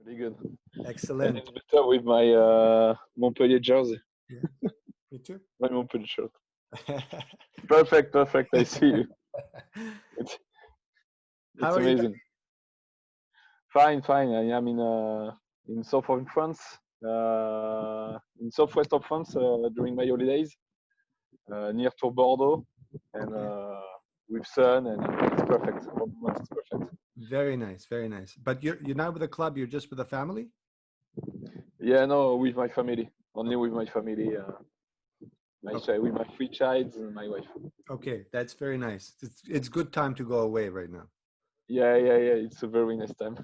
Pretty good. And Excellent. it's better with my Montpellier jersey, Yeah, me too. my Montpellier shirt. Perfect, perfect. I see you. It's How it's are you? amazing. Fine, fine. I am in south of France, in southwest of France during my holidays, near to Bordeaux, and Okay. with sun, and it's perfect. For the moment, it's perfect. Very nice, very nice. But you're not with a club, you're just with a family? Yeah, no, with my family, only Okay. with my family, Okay. with my three childs and my wife. Okay, that's very nice. It's good time to go away right now. Yeah, yeah, yeah. It's a very nice time.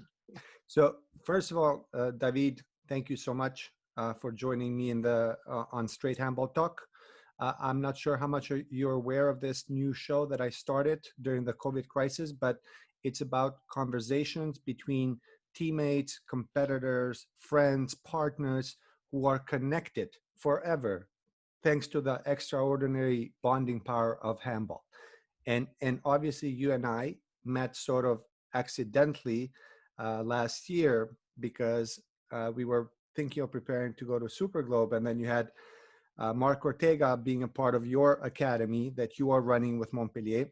So first of all, David, thank you so much for joining me in the on Straight Handball Talk. I'm not sure how much you're aware of this new show that I started during the COVID crisis, but it's about conversations between teammates, competitors, friends, partners who are connected forever thanks to the extraordinary bonding power of handball. And obviously you and I met sort of accidentally last year because we were thinking of preparing to go to Super Globe, and then you had Mark Ortega being a part of your academy that you are running with Montpellier,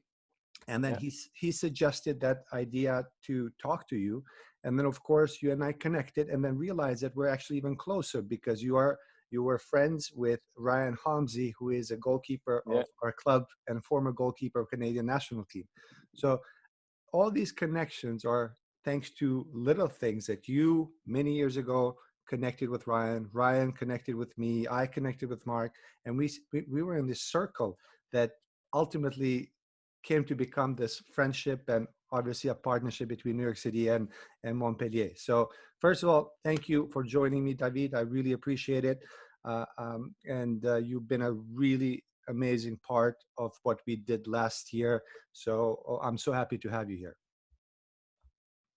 and then Yeah, he suggested that idea to talk to you, and then of course you and I connected, and then realized that we're actually even closer because you were friends with Ryan Holmesy, who is a goalkeeper yeah. of our club and former goalkeeper of Canadian national team. So all these connections are thanks to little things that you many years ago connected with Ryan connected with me, I connected with Mark, and we were in this circle that ultimately came to become this friendship and obviously a partnership between New York City and Montpellier. So first of all, thank you for joining me, David. I really appreciate it. And you've been a really amazing part of what we did last year. So I'm so happy to have you here.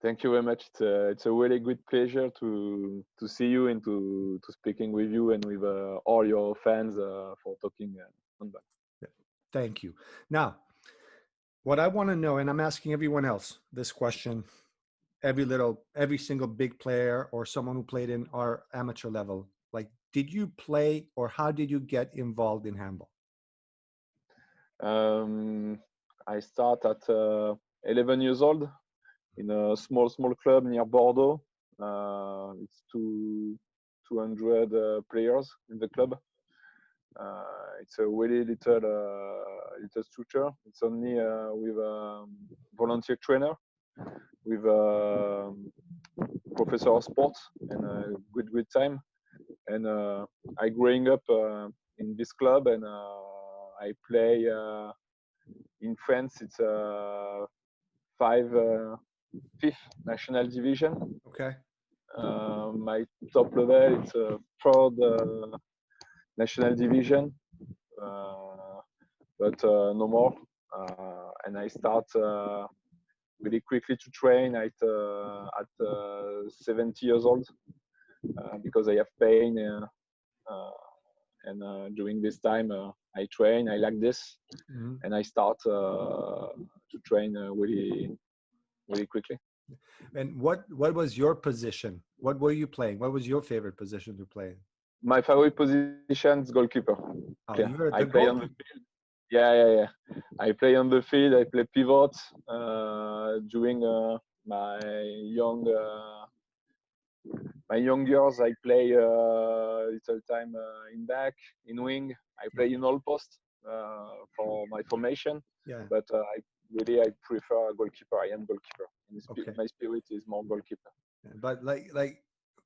Thank you very much. It's a really good pleasure to see you and to speaking with you and with all your fans for talking on that. Yeah, thank you. Now, what I want to know, and I'm asking everyone else this question, every single big player or someone who played in our amateur level, like, did you play or how did you get involved in handball? Um, I start at 11 years old in a small club near Bordeaux. It's 200 players in the club. It's a really little structure. It's only with a volunteer trainer, with a professor of sports, and a good time. And I growing up in this club, and I play in France. It's fifth national division. Okay. My top level it's third national division, uh, but no more. And I start really quickly to train at 70 years old because I have pain. And during this time, I train. I like this, Mhm. and I start to train really quickly. And what was your position? What were you playing? What was your favorite position to play? My favorite position is goalkeeper. Oh, Yeah, you're I the play on the goalkeeper. yeah, yeah, yeah. I play on the field. I play pivot during my young my young years. I play little time in back, in wing. I Yeah, play in all post for my formation, yeah. but I prefer a goalkeeper. I am goalkeeper. Okay. My spirit is more goalkeeper. Yeah, but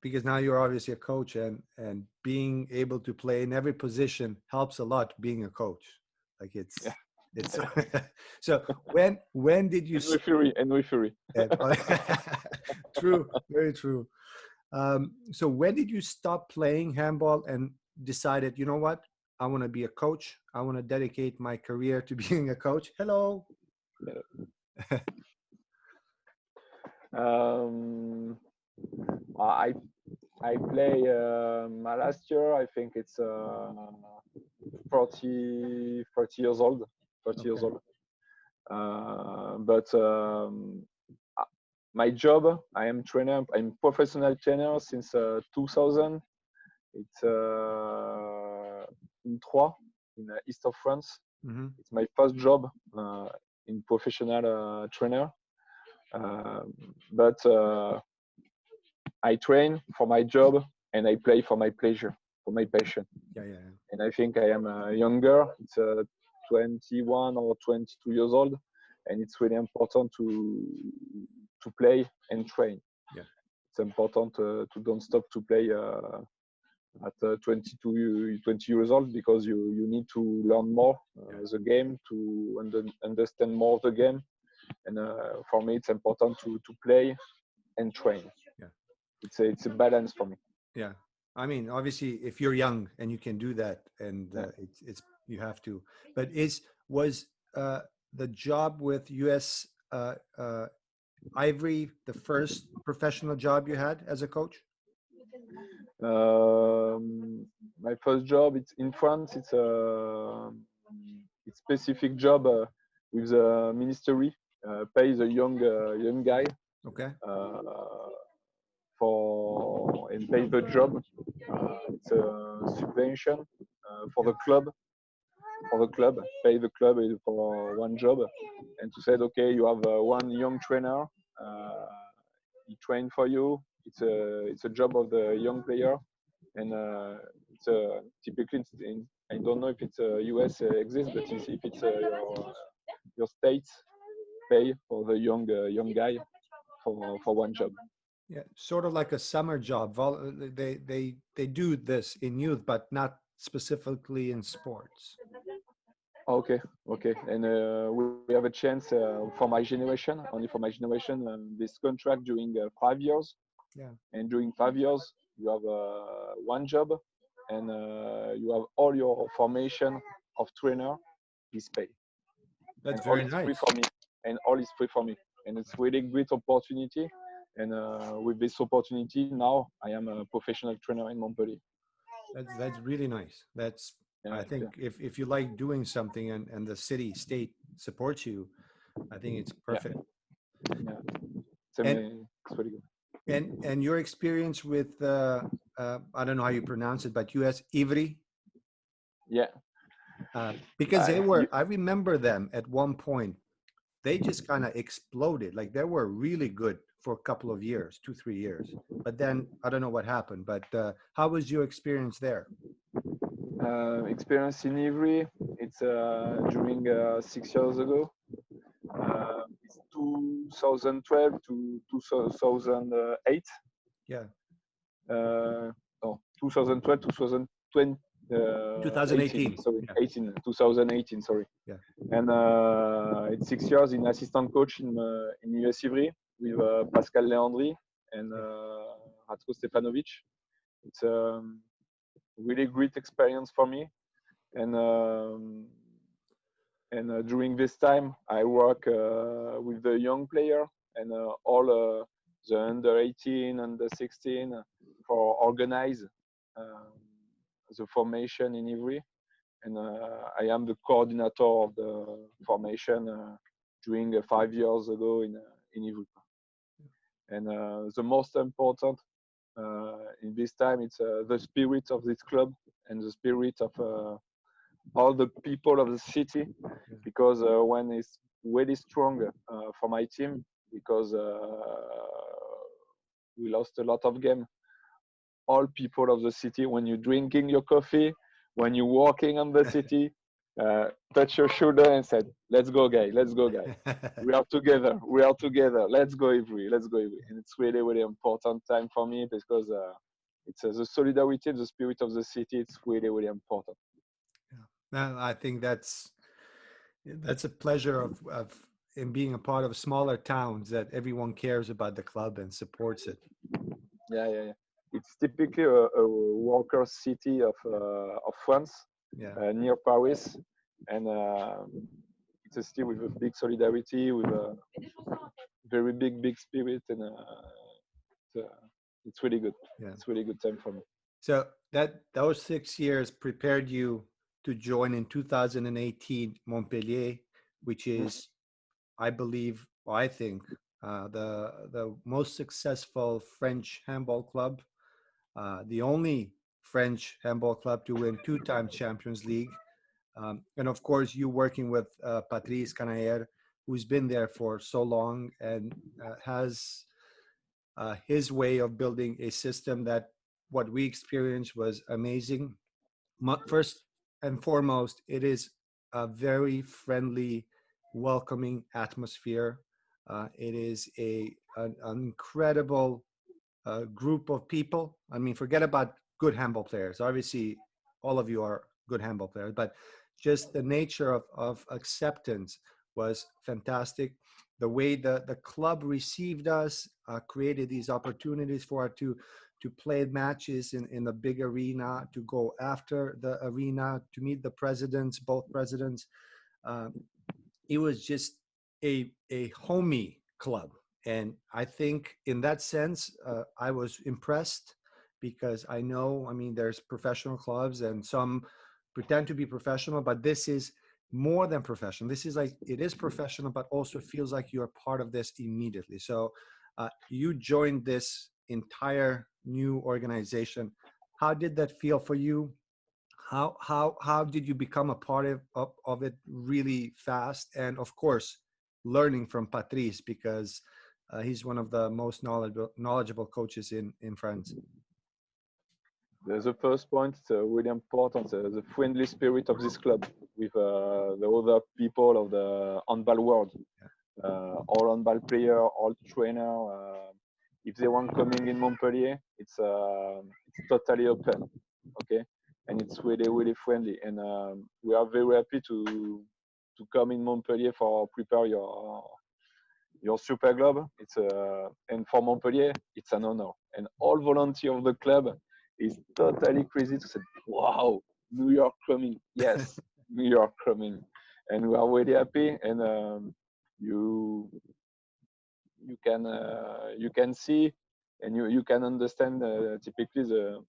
because now you're obviously a coach, and being able to play in every position helps a lot being a coach. Like Yeah, it's so when did you and with fury, and with fury. and, true, very true. So when did you stop playing handball and decided, you know what, I want to be a coach, I want to dedicate my career to being a coach? Hello. um, I I play my last year. I think it's 40 years old. 30 years Okay. old. But my job, I am trainer. I'm professional trainer since 2000. It's in Troyes, in east of France. Mm-hmm. It's my first job in professional trainer. But I train for my job and I play for my pleasure, for my passion. Yeah. And I think I am younger. It's 21 or 22 years old, and it's really important to play and train. Yeah. It's important to don't stop to play at 20 years old, because you need to learn more the game, to understand more of the game. And for me, it's important to play and train. Yeah. It's a balance for me. Yeah. I mean, obviously, if you're young and you can do that, and it's you have to. But was the job with US Ivory the first professional job you had as a coach? My first job, it's in France. It's a specific job with the ministry. Pays a young guy Okay. For and pay the job. It's a subvention for the club. Pay the club for one job, and to say, okay, you have one young trainer. He train for you. It's a job of the young player, and it's typically I don't know if it's US exists, but if it's your states pay for the young guy for one job. Yeah, sort of like a summer job. They do this in youth, but not specifically in sports. Okay. And we have a chance for my generation, only for my generation, this contract during 5 years. Yeah. And during 5 years, you have one job, and you have all your formation of trainer is paid. That's and very all is nice. free for me. And all is free for me. And it's really great opportunity. And with this opportunity, now I am a professional trainer in Montpellier. That's really nice. That's I think if you like doing something and the city state supports you, I think it's perfect. Yeah. It's really good. And your experience with I don't know how you pronounce it, but US Ivry. Yeah. Because I remember them at one point. They just kind of exploded. Like they were really good for a couple of years, 2-3 years. But then I don't know what happened. But how was your experience there? Experience in Ivry, it's during 6 years ago. It's 2012 to 2008. Yeah. No, 2012, 2020. 2018. 2018. Sorry. Yeah. And it's 6 years in assistant coach in US Ivry with Pascal Leandri and Ratko Stefanovic. It's really great experience for me. And during this time, I work with the young player and all the under 18, under 16 for organize the formation in Ivry. And I am the coordinator of the formation during 5 years ago in Ivry. And the most important in this time, it's the spirit of this club and the spirit of all the people of the city, because when it's really strong for my team, because we lost a lot of game. All people of the city, when you're drinking your coffee, when you're walking on the city, touch your shoulder and said, "Let's go, guy. Let's go, guy. We are together. We are together. Let's go, Ivry. Let's go, Ivry." And it's really, really important time for me because it's the solidarity, the spirit of the city. It's really, really important. Yeah, I think that's a pleasure of in being a part of smaller towns that everyone cares about the club and supports it. Yeah. It's typically a worker city of France, near Paris, and it's a city with a big solidarity, with a very big spirit, and it's really good. Yeah. It's really good time for me. So those 6 years prepared you to join in 2018 Montpellier, which is, I believe, I think, the most successful French handball club, the only French handball club to win 2 times Champions League. And of course, you working with Patrice Canayer, who's been there for so long and has his way of building a system that what we experienced was amazing. First and foremost, it is a very friendly, welcoming atmosphere. It is an incredible group of people. I mean, forget about good handball players. Obviously, all of you are good handball players, but just the nature of acceptance was fantastic. The way the club received us, created these opportunities for us to play matches in the big arena, to go after the arena, to meet the presidents, both presidents. It was just a homey club. And I think in that sense, I was impressed because I know, I mean, there's professional clubs and some pretend to be professional, but this is more than professional. This is like, it is professional, but also feels like you're part of this immediately. So you joined this entire new organization. How did that feel for you? How did you become a part of it really fast? And of course, learning from Patrice, because he's one of the most knowledgeable coaches in France. The first point is really important, the friendly spirit of this club with the other people of the handball world. All handball player, all trainer. If they want coming in Montpellier, it's totally open, okay, and it's really really friendly. And we are very happy to come in Montpellier for prepare your Super Globe. It's and for Montpellier, it's an honor. And all volunteer of the club is totally crazy to say, wow, New York coming. Yes, New York coming. And we are really happy. And you can see and you can understand typically the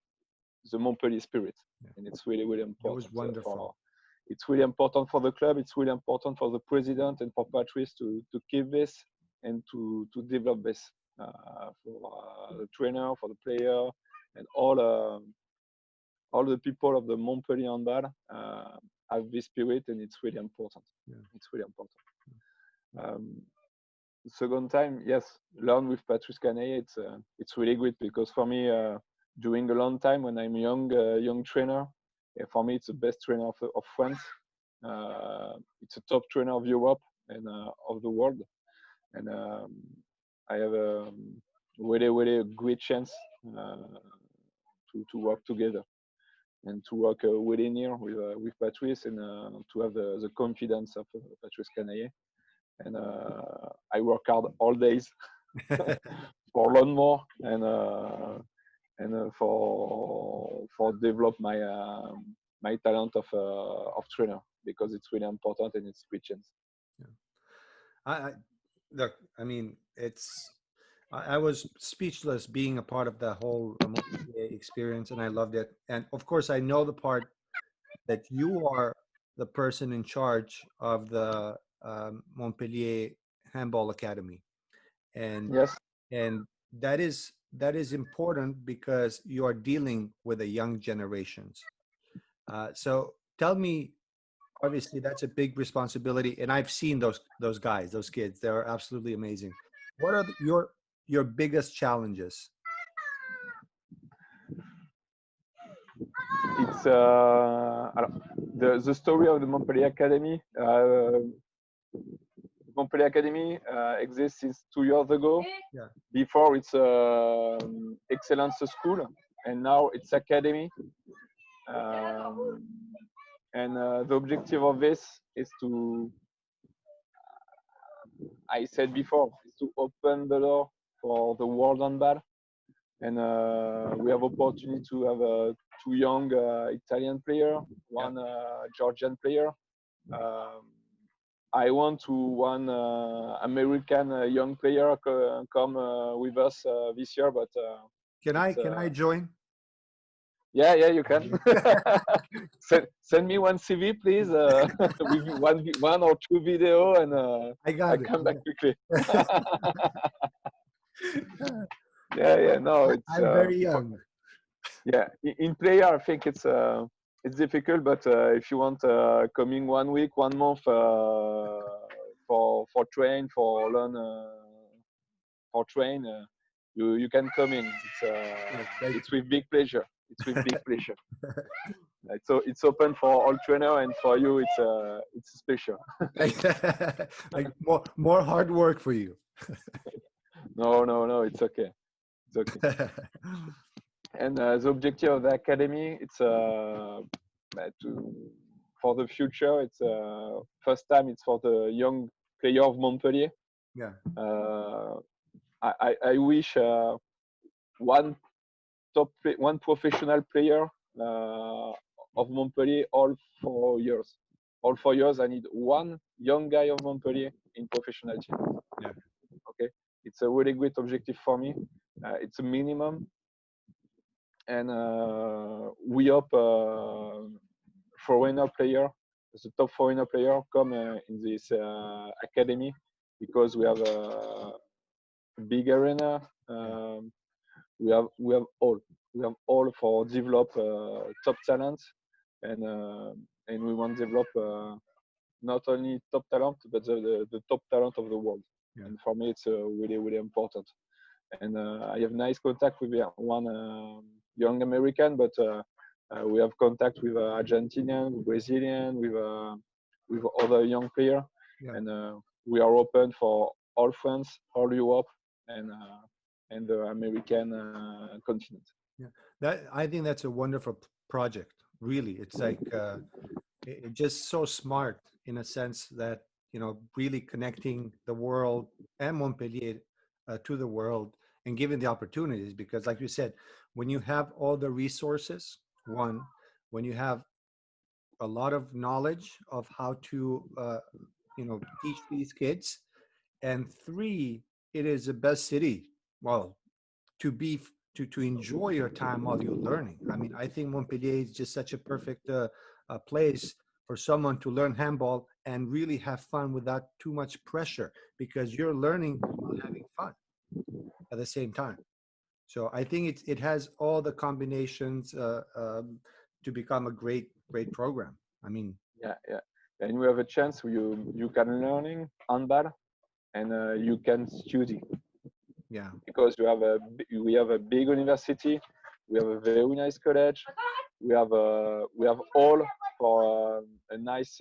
Montpellier spirit. Yeah. And it's really, really important. It was wonderful. It's really important for the club. It's really important for the president and for Patrice to keep this and to develop this for the trainer, for the player, and all the people of the Montpellier handball have this spirit, and it's really important. Yeah. It's really important. Second time, yes, learn with Patrice Canayer. It's really good because for me, during a long time when I'm young trainer, for me it's the best trainer of France. It's a top trainer of Europe and of the world, and I have a really really great chance to work together and to work really near with Patrice and to have the confidence of Patrice Canayer. And I work hard all days for learn more and for develop my talent of trainer, because it's really important and it's great chance. Yeah. Look, I mean, I was speechless being a part of the whole experience, and I loved it. And of course, I know the part that you are the person in charge of the Montpellier Handball Academy, and yes, and that is important because you are dealing with the young generations. So tell me, obviously that's a big responsibility, and I've seen those guys, those kids. They're absolutely amazing. What are your biggest challenges? It's the story of the Montpellier Academy. Montpellier Academy exists since 2 years ago. Yeah. Before it's excellence school, and now it's academy. And the objective of this is to, I said before, is to open the door for the world handball. And we have opportunity to have 2 young Italian player, one Georgian player. I want to one American young player come with us this year, but can I join? Yeah, you can. Send me one CV, please, with one or two video, and I I got it. come back quickly. Yeah. No, it's I'm very young. yeah. In player, I think it's difficult, but if you want coming 1 week, 1 month for train for learn for train, you can come in. It's with big pleasure. It's with big pleasure. So it's open for all trainer, and for you, it's special. Like more hard work for you. No, it's okay. It's okay. And the objective of the academy, it's for the future. It's first time it's for the young player of Montpellier. Yeah. I wish one professional player of Montpellier all 4 years. All 4 years, I need one young guy of Montpellier in professional team. Yeah. Okay, it's a really great objective for me. It's a minimum, and we hope foreigner player, the top foreigner player, come in this academy, because we have a big arena. We have all for develop top talent, and we want to develop not only top talent, but the top talent of the world. Yeah. And for me, it's really important. And I have nice contact with one young American, but we have contact with Argentinian, Brazilian, with other young player, and we are open for all France, all Europe, and the American continent. Yeah, I think that's a wonderful project. Really, it's like it's just so smart in a sense that really connecting the world and Montpellier to the world and giving the opportunities. Because, like you said, when you have all the resources, when you have a lot of knowledge of how to teach these kids, and three, it is the best city, well, to enjoy your time while you're learning. I mean, I think Montpellier is just such a perfect place for someone to learn handball and really have fun without too much pressure, because you're learning while having fun at the same time. So I think it has all the combinations to become a great program. I mean, yeah, and we have a chance. You can learning handball, and you can study. Yeah. Because we have a big university, we have a very nice college, we have all for a nice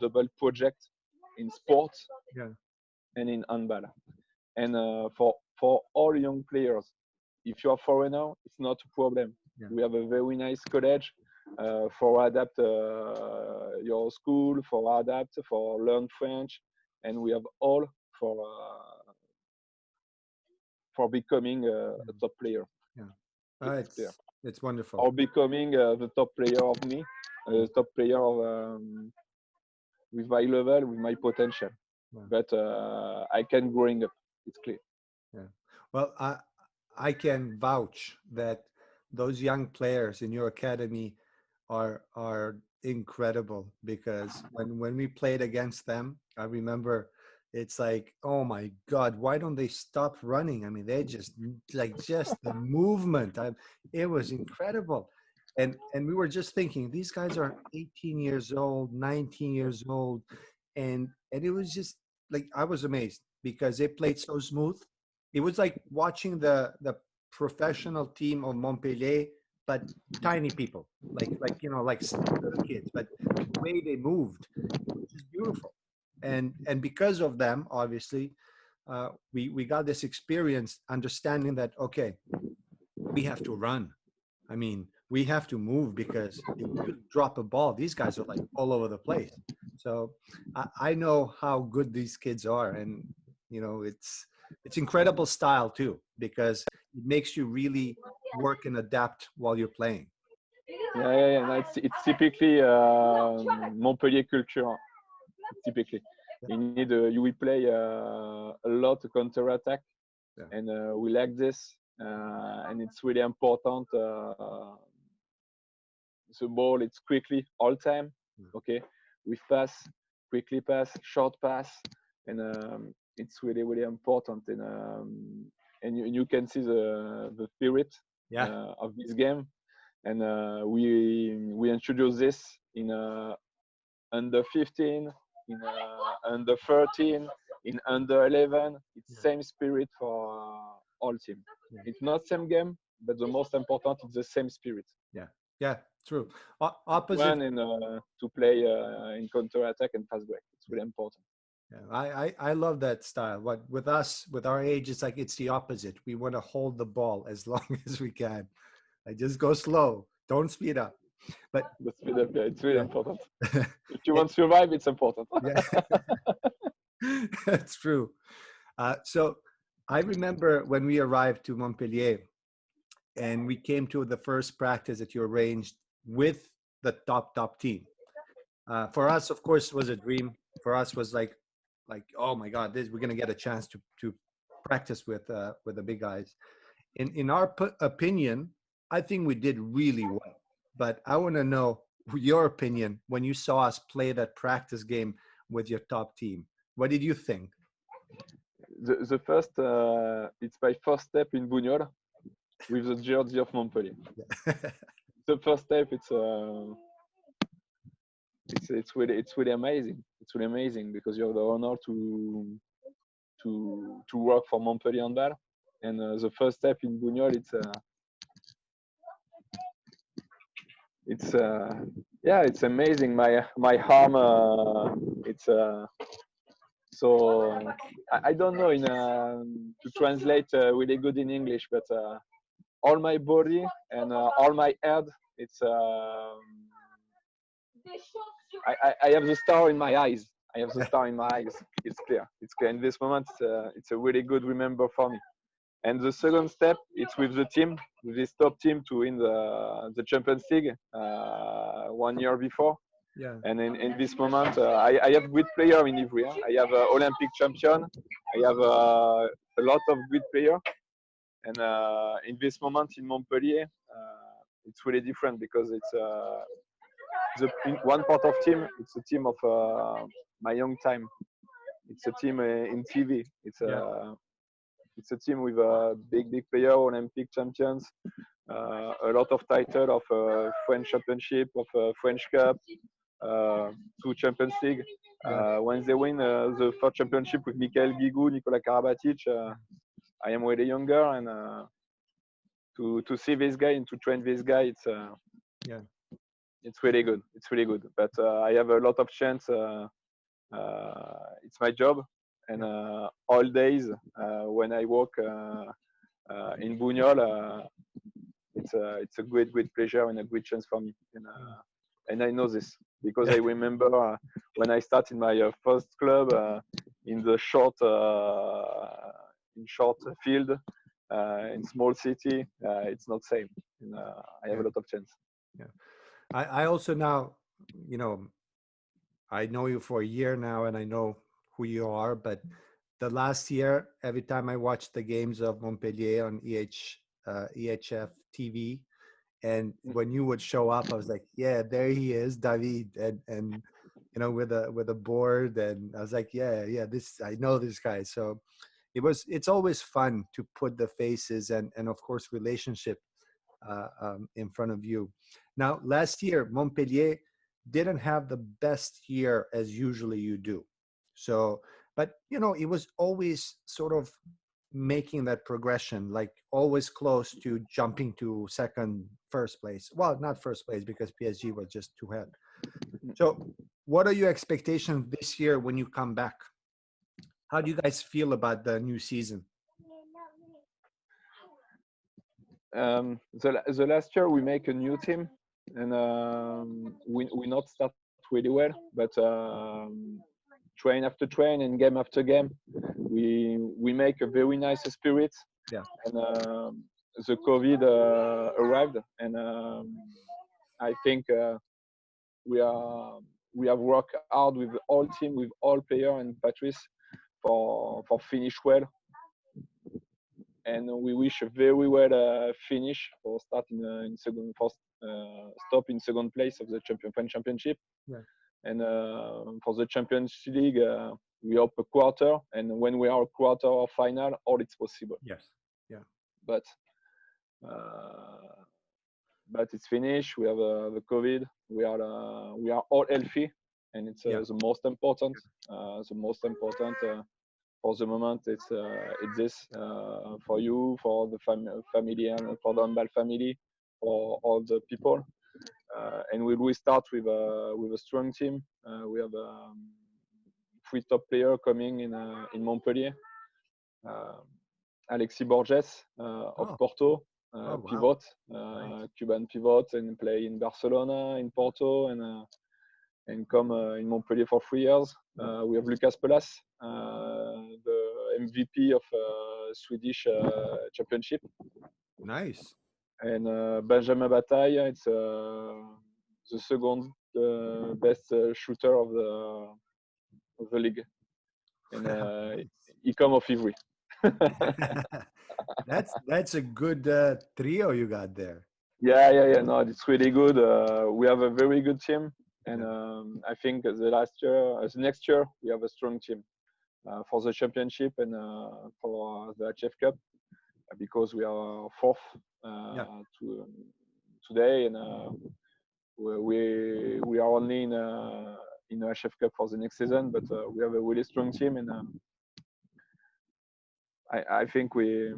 double project in sports, Yeah. and in handball, and for all young players, if you are foreigner, it's not a problem. Yeah. We have a very nice college for adapt your school, for adapt, for learn French, and we have all for becoming a top player. Yeah, it's wonderful. Or becoming the top player of me, top player of, with my level, with my potential. Yeah. But I can growing up. It's clear. Yeah. Well, I can vouch that those young players in your academy are incredible, because when we played against them, I remember it's like, oh my God, why don't they stop running? I mean, they just the movement. It was incredible. And we were just thinking, these guys are 18 years old, 19 years old. And it was just like, I was amazed because they played so smooth. It was like watching the professional team of Montpellier, but tiny people, like little kids. But the way they moved, it was just beautiful. And because of them, obviously, we got this experience, understanding that, okay, we have to run. I mean, we have to move, because if you drop a ball, these guys are like all over the place. So I know how good these kids are, and it's incredible style too, because it makes you really work and adapt while you're playing. Yeah. No, it's typically Montpellier culture. Typically, you will play a lot of counter attack, and we like this, and it's really important the ball, it's quickly all time. Okay, we quickly pass, short pass, and it's really really important. And you can see the spirit of this game. And we introduce this in under 15, in under 13, in under 11. It's same spirit for all team. It's not same game, but the most important is the same spirit. Yeah, true. Opposite. One in to play in counter attack and fast break. It's really important. Yeah, I love that style. What with us, with our age, it's like it's the opposite. We want to hold the ball as long as we can. Like just go slow. Don't speed up. But the speed up, it's really important. If you want to survive, it's important. Yeah, that's true. So I remember when we arrived to Montpellier and we came to the first practice that you arranged with the top team. For us, of course, it was a dream. For us, was like, oh my God, we're gonna get a chance to practice with the big guys. In our opinion, I think we did really well. But I want to know your opinion when you saw us play that practice game with your top team. What did you think? The first, it's my first step in Bugnol with the jersey of Montpellier. The first step, it's really amazing. It's really amazing because you have the honor to work for Montpellier handball, and the first step in Bugnol, it's amazing. My arm, so I don't know to translate really good in English, but all my body and all my head, it's I have the star in my eyes. I have the star in my eyes. It's clear. It's clear. In this moment, it's a really good remember for me. And the second step, it's with the team, with this top team to win the Champions League 1 year before. Yeah. And in this moment, I have good player in Ivry. I have Olympic champion. I have a lot of good player. And in this moment in Montpellier, it's really different because it's one part of team. It's a team of my young time. It's a team in TV. It's a team with a big player, Olympic champions, a lot of title of French championship, of French Cup, 2 Champions League. When they win the first championship with Degouy, Nicolas Karabatic, I am really younger, and to see this guy and to train this guy, it's really good. It's really good. But I have a lot of chance. It's my job, and all days when I work in Bugnol, it's a great pleasure and a great chance for me. And I know this because I remember when I started my first club in the short field in small city. It's not same. And, I have a lot of chance. Yeah, I also now, I know you for a year now, and I know who you are. But the last year, every time I watched the games of Montpellier on IHF TV, and when you would show up, I was like, yeah, there he is, David, and with a board, and I was like, yeah, I know this guy. So it's always fun to put the faces and of course relationship in front of you. Now, last year Montpellier didn't have the best year as usually you do. So, but it was always sort of making that progression, like always close to jumping to first place. Well, not first place because PSG was just too ahead. So what are your expectations this year when you come back? How do you guys feel about the new season? The last year we make a new team, and we not start really well, but train after train and game after game, we make a very nice spirit. Yeah. And the COVID arrived, and I think we have worked hard with all team, with all player and Patrice for finish well. and we wish a very well finish for start in second, for stop in second place of the French championship. Yeah. And for the Champions League, we hope a quarter. And when we are a quarter or final, all it's possible. Yes. Yeah. But it's finished. We have the COVID. We are all healthy, and it's the most important. The most important for the moment. It's this for you, for the family, and for the handball family, for all the people. And we start with a strong team. We have 3 top players coming in Montpellier. Alexis Borges of Porto, pivot, Cuban pivot, and play in Barcelona, in Porto, and come in Montpellier for 3 years. We have Lucas Pelas, the MVP of Swedish championship. Nice. And Benjamin Bataille, it's the second best shooter of the league, and he come of Ivry. That's a good trio you got there. Yeah. No, it's really good. We have a very good team, and I think the next year we have a strong team for the championship and for the IHF Cup, because we are fourth today, and we are only in the IHF Cup for the next season, but we have a really strong team, and I think we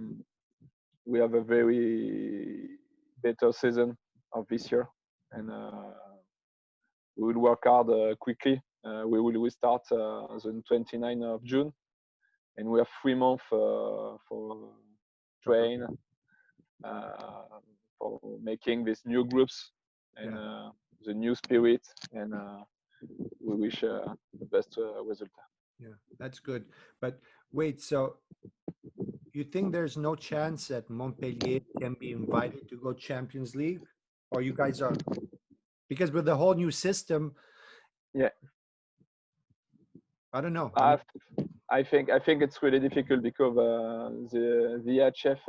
have a very better season of this year, and we will work hard quickly. We start the 29th of June, and we have 3 months for train, for making these new groups and the new spirit, and we wish the best result. Yeah, that's good. But wait, so you think there's no chance that Montpellier can be invited to go Champions League, or you guys are, because with the whole new system? Yeah, I don't know. I think it's really difficult because the IHF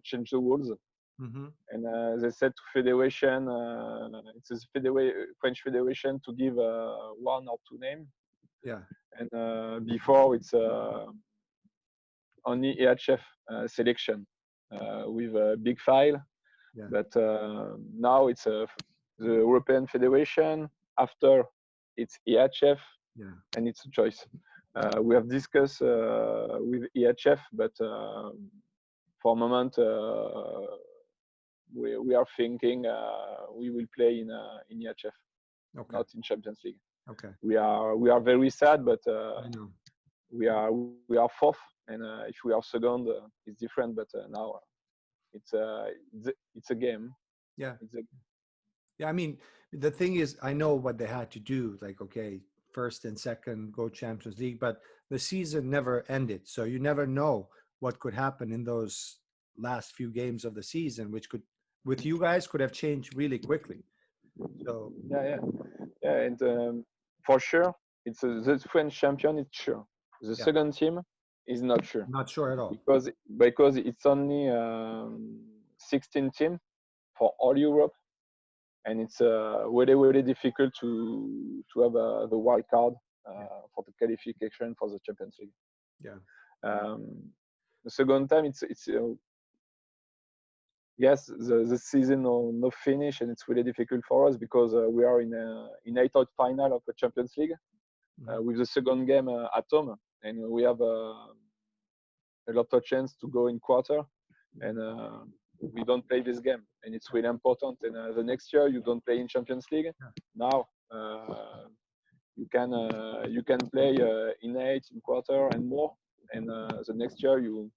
changed the rules, and they said to federation, it's a French federation, to give 1 or 2 names. Yeah. And before it's only IHF selection with a big file, but now it's the European Federation. After it's IHF, and it's a choice. We have discussed with IHF, but for a moment we are thinking we will play in IHF, not in Champions League. Okay. We are very sad, but we are fourth, and if we are second, it's different. But now it's a game. Yeah. Yeah. I mean, the thing is, I know what they had to do. Like, okay, first and second go Champions League, but the season never ended, so you never know what could happen in those last few games of the season, which could, with you guys, could have changed really quickly. So yeah, and for sure, it's the French champion. It's sure. The second team is not sure. Not sure at all, because it's only 16 teams for all Europe, and it's really difficult to have the wild card for the qualification for the Champions League. Yeah. The second time, it's yes, the season no finish, and it's really difficult for us because we are in 8-out final of the Champions League with the second game at home, and we have a lot of chance to go in quarter, and we don't play this game, and it's really important. And the next year you don't play in Champions League. Now you can play in 8, in quarter, and more, and the next year you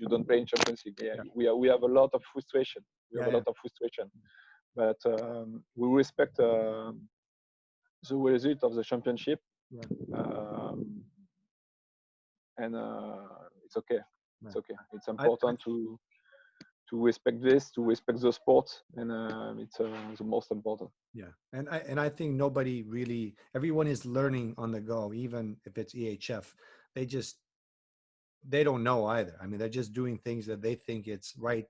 don't play in Champions League. We have a lot of frustration. But we respect the result of the championship, and it's okay. It's okay. It's important to respect this, to respect the sport, and it's the most important. Yeah, and I think nobody really, everyone is learning on the go, even if it's EHF. They just they don't know either. I mean, they're just doing things that they think it's right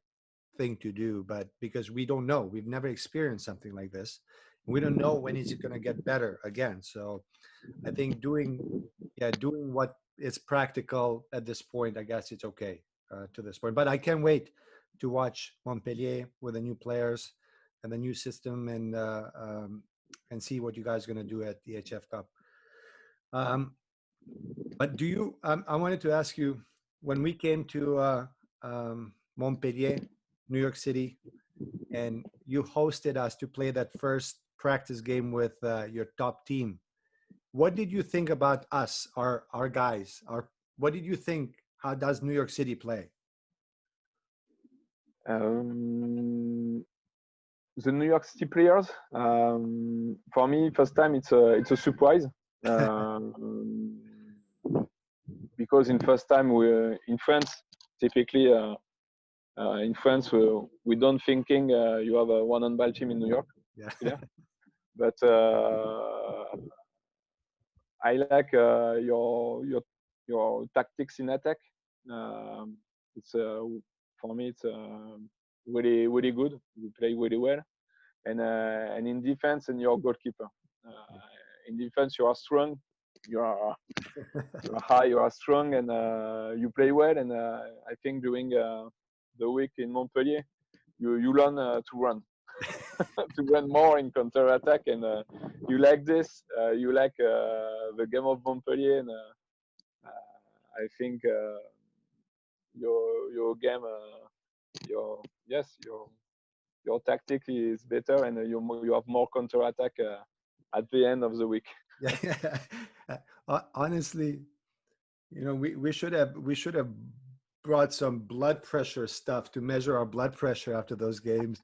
thing to do, but because we don't know, we've never experienced something like this. We don't know when it's going to get better again. So I think doing what is practical at this point, I guess it's okay to this point. But I can't wait to watch Montpellier with the new players and the new system, and see what you guys are going to do at the IHF Cup. But do you? I wanted to ask you, when we came to Montpellier, New York City, and you hosted us to play that first practice game with your top team. What did you think about us, our guys? What did you think? How does New York City play? The New York City players, for me, first time it's a surprise. Because in first time we in France, typically in France we don't thinking you have a one handball team in New York. Yeah. But I like your tactics in attack. It's for me it's really really good. You play really well, and in defense and your goalkeeper. In defense you are strong. You are high. You are strong, and you play well. And I think during the week in Montpellier, you learn to run. To run more in counter attack, and you like this. You like the game of Montpellier, and I think your game, your tactic is better, and you have more counter attack at the end of the week. Yeah. Honestly, we should have brought some blood pressure stuff to measure our blood pressure after those games,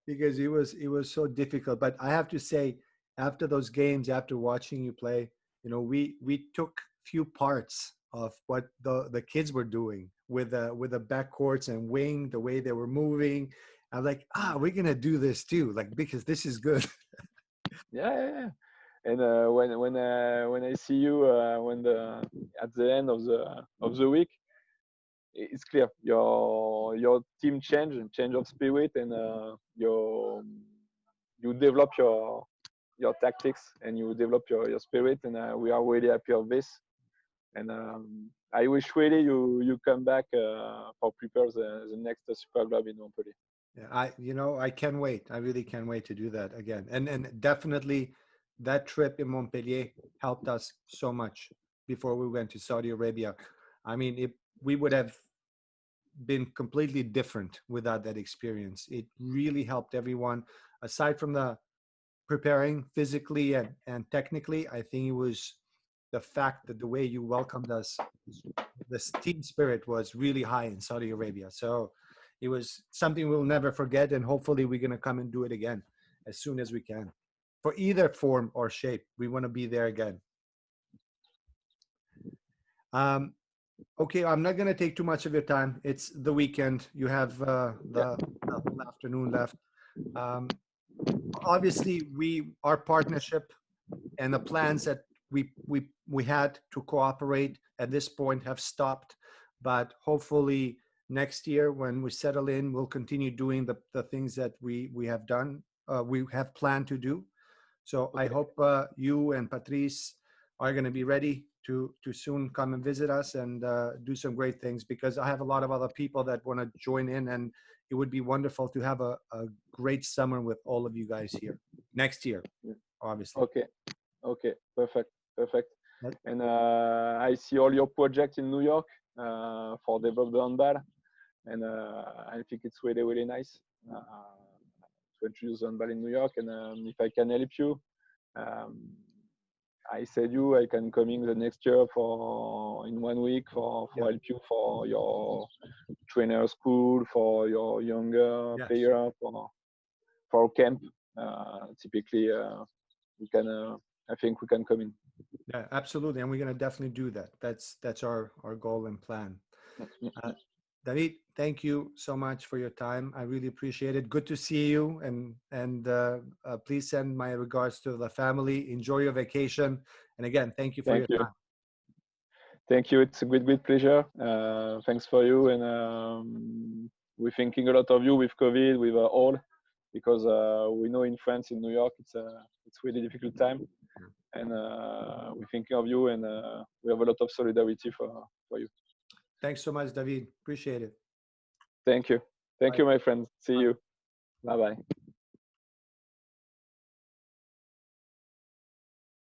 because it was so difficult. But I have to say, after those games, after watching you play, we took few parts of what the kids were doing with the backcourts and wing, the way they were moving. I'm like, we're gonna do this too, like, because this is good. Yeah. And when I see you at the end of the week, it's clear your team change of spirit, and you develop your tactics, and you develop your spirit, and we are really happy of this. And I wish really you come back for prepare the next Super Globe in Montpellier. Yeah, I can't wait. I really can't wait to do that again. And definitely that trip in Montpellier helped us so much before we went to Saudi Arabia. I mean, we would have been completely different without that experience. It really helped everyone. Aside from the preparing physically and technically, I think it was the fact that the way you welcomed us, the team spirit was really high in Saudi Arabia. So it was something we'll never forget, and hopefully we're going to come and do it again as soon as we can. For either form or shape, we want to be there again. Okay, I'm not going to take too much of your time. It's the weekend. You have the whole afternoon left. Obviously, our partnership and the plans that we had to cooperate at this point have stopped. But hopefully next year, when we settle in, we'll continue doing the things that we have done. We have planned to do. So I hope you and Patrice are going to be ready to soon come and visit us and do some great things, because I have a lot of other people that want to join in, and it would be wonderful to have a great summer with all of you guys here next year, obviously. Okay, perfect. And I see all your projects in New York for develop the handball, and I think it's really really nice to introduce handball in New York. And if I can help you, I said I can come in the next year in 1 week for help you for your trainer school, for your younger player, for camp. Typically, we can. I think we can come in. Yeah, absolutely, and we're going to definitely do that. That's our goal and plan. David, thank you so much for your time. I really appreciate it. Good to see you, and please send my regards to the family. Enjoy your vacation, and again, thank you for your time. Thank you. It's a great pleasure. Thanks for you, and we're thinking a lot of you with COVID, with all, because we know in France, in New York, it's really difficult time, and we're thinking of you, and we have a lot of solidarity for you. Thanks so much, David. Appreciate it. Thank you. Thank Bye. you, my friend. See Bye. you. Bye bye.